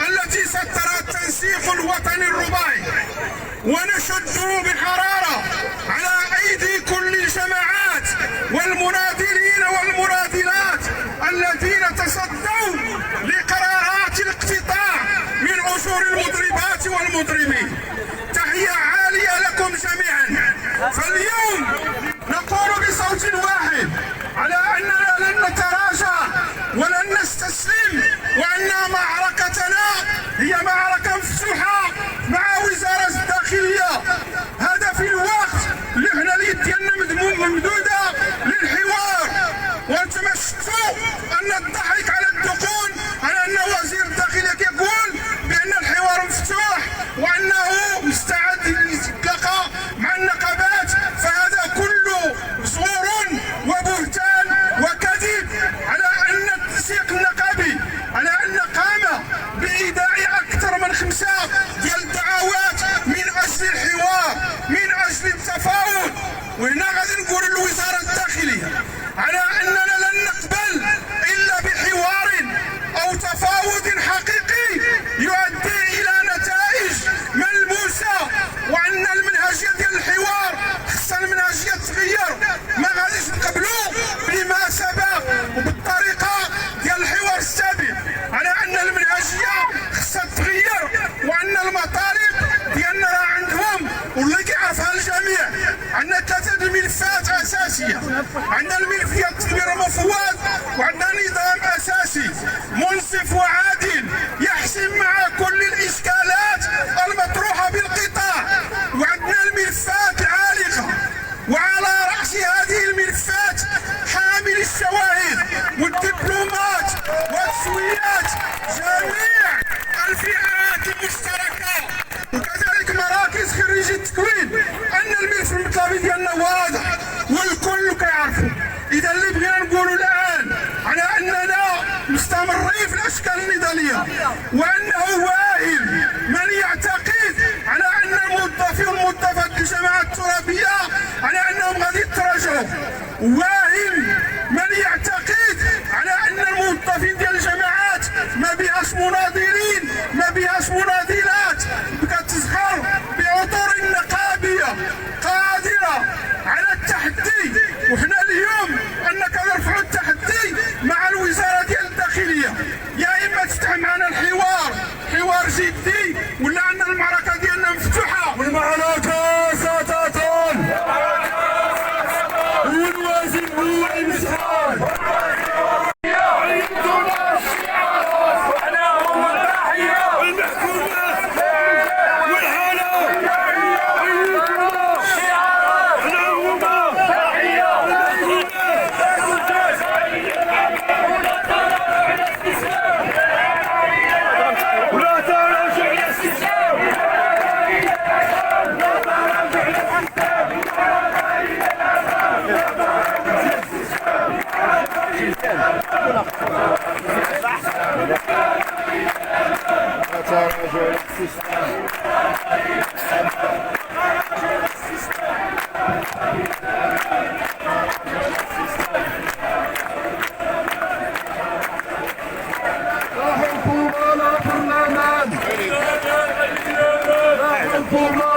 التي سترى التنسيق الوطني الرباعي، ونشد بحرارة على أيدي كل الجماعات والمناضلين والمرادلات الذين تصدوا لقرارات الاقتطاع من أجور المضربات والمضربين. تحية عالية لكم جميعا. فاليوم نقول بصوت واحد على أننا لن نتراجع ولن نستسلم، وأن معركتنا هي معركة مفتوحة مع وزارة الداخلية. هذا في الوقت اللي حنا اليد ديالنا ممدودة للحوار، وانتم شفتوا أن الضحك على الدقون على أن وزير الداخلية كيقول بأن الحوار مفتوح وأنه مستعد للتلاقى مع النقابات. فهذا كله زور وبهتان وكذب على أن التنسيق النقابي على أن قام بإيداع أكثر من 5 ديال الدعوات من أجل الحوار، من أجل التفاوض. وهنا غادي نقول لوزارة الداخلية على أننا لن نقبل إلا بحوار أو تفاوض حقيقي يؤدي إلى نتائج ملموسة، وأن المنهجية ديال الحوار خصها المنهجية تغير. ما غاديش نقبلوا بما سبق وبالطريقة ديال الحوار السابق، على أن المنهجية خصها تغير، وأن المطالب ديالنا راه عندهم واللي كيعرفها الجميع. عندنا 3 الملفات أساسية، عندنا الملف ديال التدبير المفوض، وعندنا نظام أساسي منصف وعادل يحسم مع كل الإشكالات المطروحة بالقطاع، وعندنا الملفات العالقة، وعلى رأس هذه الملفات حامل الشواهد والدبلومات والتسويات جميع الفئات المشتركة، وكذلك مراكز خريجي التكوين. أن الملف المطلبي ديالنا واضح والكل كيعرفوا. إذا اللي بغينا نقولوا الآن على أننا مستمرين في الأشكال النضالية، وأنه واهل من يعتقد على أن الموظفين والموظفات الجماعات الترابية على أنهم غادي يتراجعوا، واهل من يعتقد على أن الموظفين ديال الجماعات ما بيهاش مناضلين، ما بيهاش مناضلات، بقات تزخر بعطور نقابية قادرة على التحدي. وحنا اليوم أنك نرفعوا التحدي مع الوزارة ديال الداخلية، يا إما تفتح معنا الحوار حوار جدي، ولا أن المعركة ديالنا مفتوحة. والمعركة ستطول، والوزير هو المسحار. حكومة